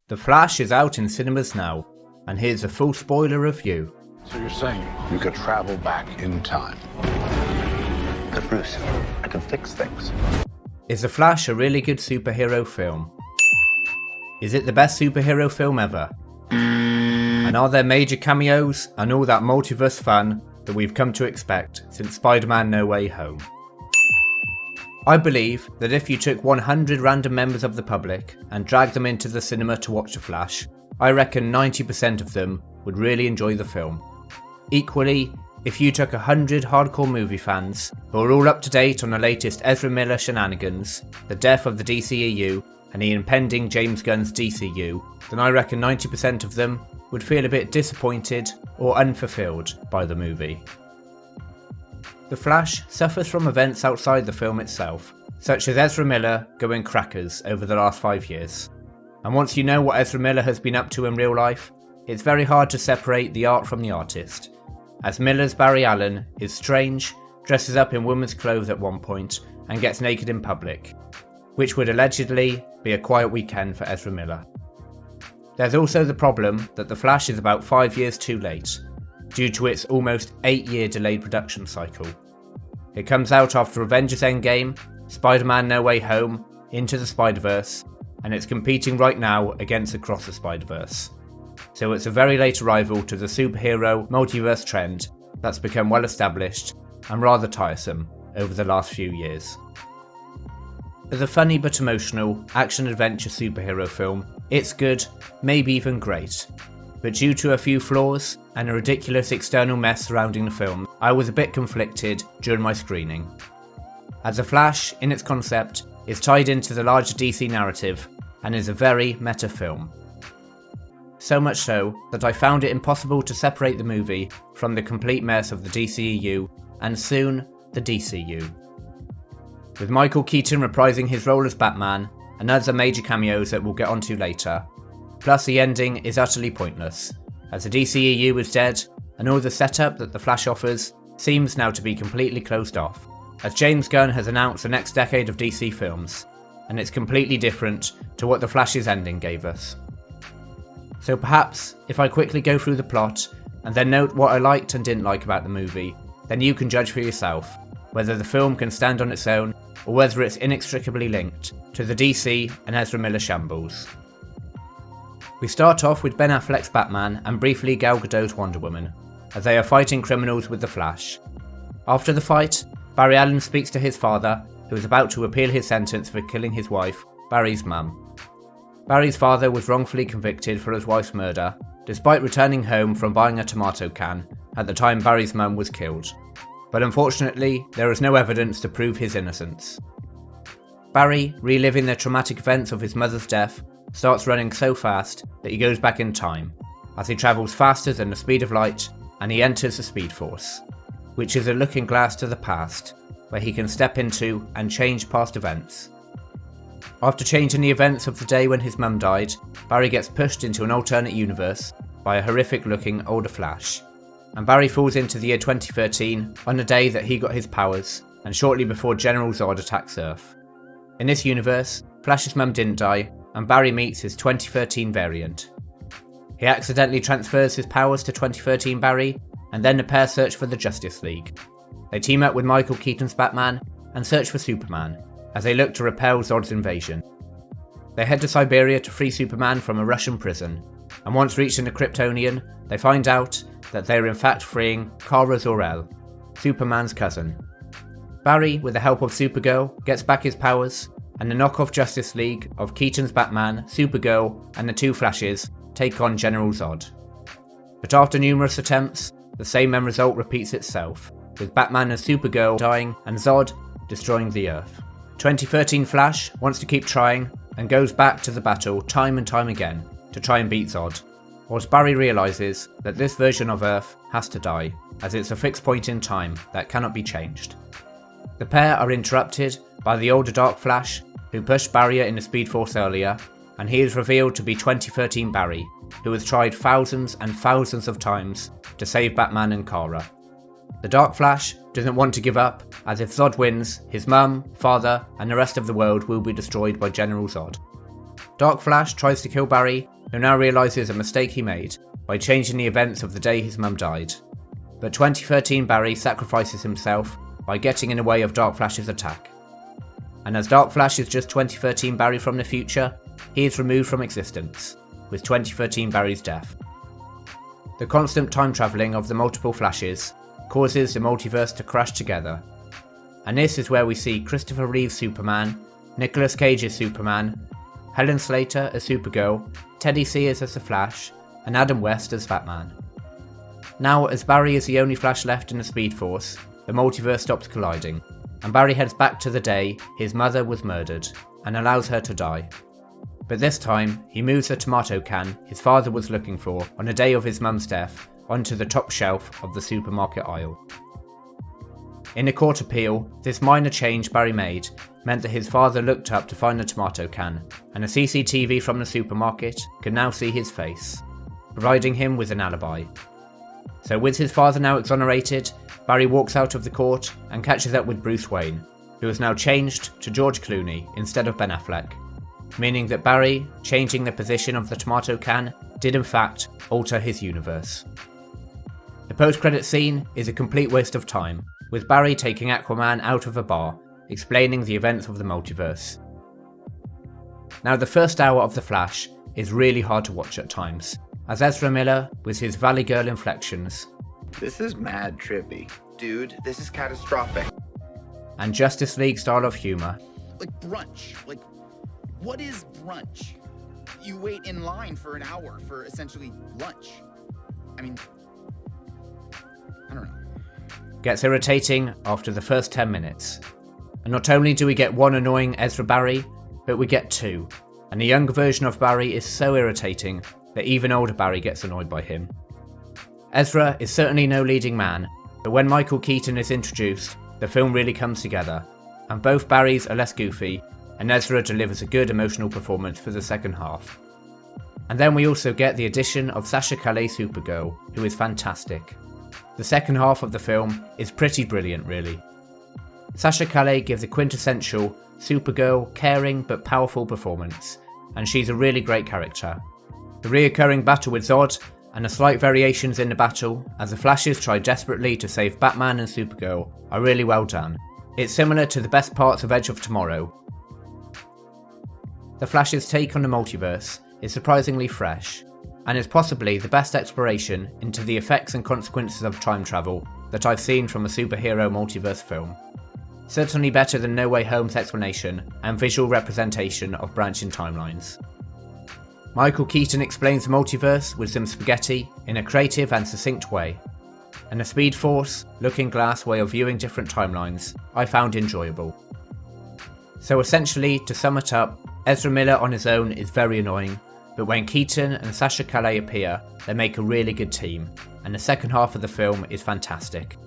The Flash is out in cinemas now, and here's a full spoiler review. So you're saying you could travel back in time? But Bruce, I can fix things. Is The Flash a really good superhero film? Is it the best superhero film ever? And are there major cameos and all that multiverse fun that we've come to expect since Spider-Man No Way Home? I believe that if you took 100 random members of the public and dragged them into the cinema to watch The Flash, I reckon 90% of them would really enjoy the film. Equally, if you took 100 hardcore movie fans who are all up to date on the latest Ezra Miller shenanigans, the death of the DCEU, and the impending James Gunn's DCU, then I reckon 90% of them would feel a bit disappointed or unfulfilled by the movie. The Flash suffers from events outside the film itself, such as Ezra Miller going crackers over the last 5 years. And once you know what Ezra Miller has been up to in real life, it's very hard to separate the art from the artist, as Miller's Barry Allen is strange, dresses up in women's clothes at one point, and gets naked in public, which would allegedly be a quiet weekend for Ezra Miller. There's also the problem that The Flash is about 5 years too late, due to its almost 8-year delayed production cycle. It comes out after Avengers Endgame, Spider-Man No Way Home, Into the Spider-Verse, and it's competing right now against Across the Spider-Verse. So it's a very late arrival to the superhero multiverse trend that's become well established and rather tiresome over the last few years. As a funny but emotional action-adventure superhero film, it's good, maybe even great. But due to a few flaws and a ridiculous external mess surrounding the film, I was a bit conflicted during my screening. As The Flash, in its concept, is tied into the larger DC narrative and is a very meta film. So much so that I found it impossible to separate the movie from the complete mess of the DCEU and soon the DCU. With Michael Keaton reprising his role as Batman and other major cameos that we'll get onto later, plus the ending is utterly pointless, as the DCEU is dead and all the setup that The Flash offers seems now to be completely closed off, as James Gunn has announced the next decade of DC films, and it's completely different to what The Flash's ending gave us. So perhaps, if I quickly go through the plot and then note what I liked and didn't like about the movie, then you can judge for yourself whether the film can stand on its own or whether it's inextricably linked to the DC and Ezra Miller shambles. We start off with Ben Affleck's Batman and briefly Gal Gadot's Wonder Woman, as they are fighting criminals with the Flash. After the fight, Barry Allen speaks to his father, who is about to appeal his sentence for killing his wife, Barry's mum. Barry's father was wrongfully convicted for his wife's murder, despite returning home from buying a tomato can at the time Barry's mum was killed. But unfortunately, there is no evidence to prove his innocence. Barry, reliving the traumatic events of his mother's death, starts running so fast that he goes back in time, as he travels faster than the speed of light and he enters the Speed Force, which is a looking glass to the past, where he can step into and change past events. After changing the events of the day when his mum died, Barry gets pushed into an alternate universe by a horrific looking older Flash, and Barry falls into the year 2013 on the day that he got his powers and shortly before General Zod attacks Earth. In this universe, Flash's mum didn't die, and Barry meets his 2013 variant. He accidentally transfers his powers to 2013 Barry, and then the pair search for the Justice League. They team up with Michael Keaton's Batman and search for Superman, as they look to repel Zod's invasion. They head to Siberia to free Superman from a Russian prison, and once reaching the Kryptonian, they find out that they are in fact freeing Kara Zor-El, Superman's cousin. Barry, with the help of Supergirl, gets back his powers, and the knockoff Justice League of Keaton's Batman, Supergirl, and the two Flashes take on General Zod. But after numerous attempts, the same end result repeats itself, with Batman and Supergirl dying and Zod destroying the Earth. 2013 Flash wants to keep trying and goes back to the battle time and time again to try and beat Zod, whilst Barry realises that this version of Earth has to die, as it's a fixed point in time that cannot be changed. The pair are interrupted by the older Dark Flash, who pushed Barrier in the Speed Force earlier, and he is revealed to be 2013 Barry, who has tried thousands and thousands of times to save Batman and Kara. The Dark Flash doesn't want to give up, as if Zod wins, his mum, father, and the rest of the world will be destroyed by General Zod. Dark Flash tries to kill Barry, who now realises a mistake he made by changing the events of the day his mum died. But 2013 Barry sacrifices himself by getting in the way of Dark Flash's attack. And as Dark Flash is just 2013 Barry from the future, he is removed from existence, with 2013 Barry's death. The constant time travelling of the multiple Flashes causes the multiverse to crash together, and this is where we see Christopher Reeve's Superman, Nicolas Cage's Superman, Helen Slater as Supergirl, Teddy Sears as the Flash, and Adam West as Batman. Now, as Barry is the only Flash left in the Speed Force, the multiverse stops colliding, and Barry heads back to the day his mother was murdered, and allows her to die. But this time, he moves the tomato can his father was looking for on the day of his mum's death onto the top shelf of the supermarket aisle. In a court appeal, this minor change Barry made meant that his father looked up to find the tomato can, and a CCTV from the supermarket could now see his face, providing him with an alibi. So with his father now exonerated, Barry walks out of the court and catches up with Bruce Wayne, who has now changed to George Clooney instead of Ben Affleck, meaning that Barry changing the position of the tomato can did in fact alter his universe. The post-credit scene is a complete waste of time, with Barry taking Aquaman out of a bar, explaining the events of the multiverse. Now, the first hour of The Flash is really hard to watch at times, as Ezra Miller, with his Valley Girl inflections, This is mad trippy. Dude, this is catastrophic. and Justice League style of humour, Like brunch. Like, what is brunch? You wait in line for an hour for essentially lunch. I mean, I don't know. gets irritating after the first 10 minutes. And not only do we get one annoying Ezra Barry, but we get two, and the younger version of Barry is so irritating that even older Barry gets annoyed by him. Ezra is certainly no leading man, but when Michael Keaton is introduced, the film really comes together, and both Barrys are less goofy, and Ezra delivers a good emotional performance for the second half. And then we also get the addition of Sasha Calle's Supergirl, who is fantastic. The second half of the film is pretty brilliant, really. Sasha Calle gives a quintessential Supergirl, caring but powerful performance, and she's a really great character. The reoccurring battle with Zod, and the slight variations in the battle as the Flashes try desperately to save Batman and Supergirl, are really well done. It's similar to the best parts of Edge of Tomorrow. The Flash's take on the multiverse is surprisingly fresh, and is possibly the best exploration into the effects and consequences of time travel that I've seen from a superhero multiverse film. Certainly better than No Way Home's explanation and visual representation of branching timelines. Michael Keaton explains the multiverse with some spaghetti in a creative and succinct way, and the Speed Force, Looking Glass way of viewing different timelines I found enjoyable. So essentially, to sum it up, Ezra Miller on his own is very annoying, but when Keaton and Sasha Calle appear, they make a really good team, and the second half of the film is fantastic.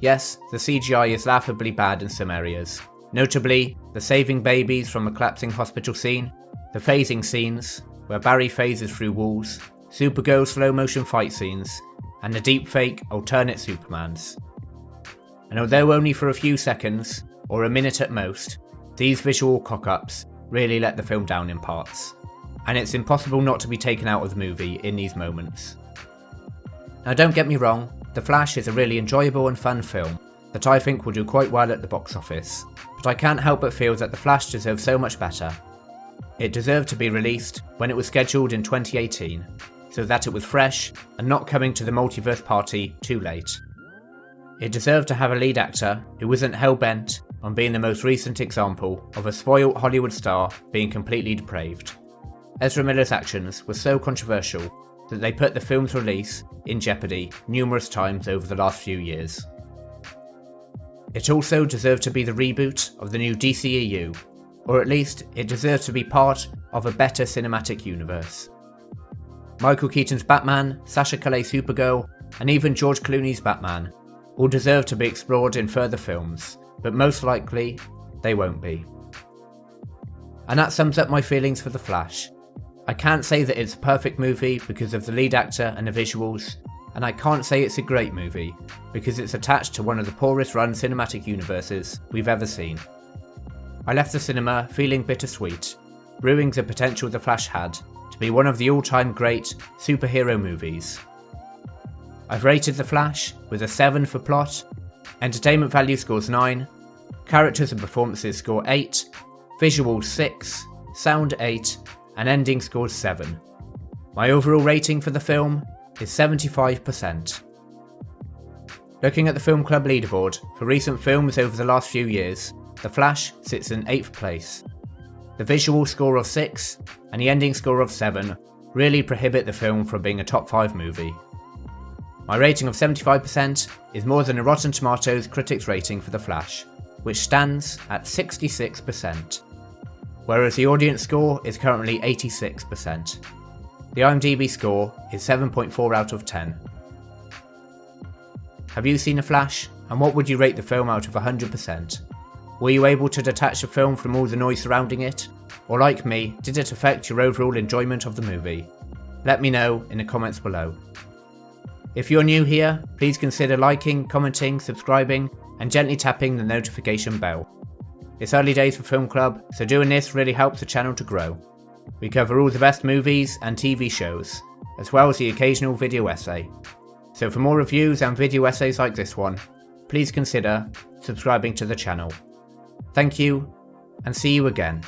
Yes, the CGI is laughably bad in some areas, notably the saving babies from a collapsing hospital scene, the phasing scenes, where Barry phases through walls, Supergirl slow motion fight scenes, and the deepfake alternate Supermans. And although only for a few seconds, or a minute at most, these visual cock-ups really let the film down in parts, and it's impossible not to be taken out of the movie in these moments. Now don't get me wrong, The Flash is a really enjoyable and fun film that I think will do quite well at the box office, but I can't help but feel that The Flash deserves so much better. It deserved to be released when it was scheduled in 2018, so that it was fresh and not coming to the multiverse party too late. It deserved to have a lead actor who wasn't hell-bent on being the most recent example of a spoiled Hollywood star being completely depraved. Ezra Miller's actions were so controversial that they put the film's release in jeopardy numerous times over the last few years. It also deserved to be the reboot of the new DCEU, or at least it deserves to be part of a better cinematic universe. Michael Keaton's Batman, Sasha Calle's Supergirl, and even George Clooney's Batman all deserve to be explored in further films, but most likely, they won't be. And that sums up my feelings for The Flash. I can't say that it's a perfect movie because of the lead actor and the visuals, and I can't say it's a great movie because it's attached to one of the poorest run cinematic universes we've ever seen. I left the cinema feeling bittersweet, ruining the potential The Flash had to be one of the all-time great superhero movies. I've rated The Flash with a 7 for plot, entertainment value scores 9, characters and performances score 8, visuals 6, sound 8, and ending scores 7. My overall rating for the film is 75%. Looking at the Film Club leaderboard for recent films over the last few years, The Flash sits in 8th place. The visual score of 6 and the ending score of 7 really prohibit the film from being a top 5 movie. My rating of 75% is more than a Rotten Tomatoes critics rating for The Flash, which stands at 66%, whereas the audience score is currently 86%. The IMDB score is 7.4 out of 10. Have you seen The Flash, and what would you rate the film out of 100%? Were you able to detach the film from all the noise surrounding it? Or like me, did it affect your overall enjoyment of the movie? Let me know in the comments below. If you're new here, please consider liking, commenting, subscribing, and gently tapping the notification bell. It's early days for Film Club, so doing this really helps the channel to grow. We cover all the best movies and TV shows, as well as the occasional video essay. So for more reviews and video essays like this one, please consider subscribing to the channel. Thank you, and see you again.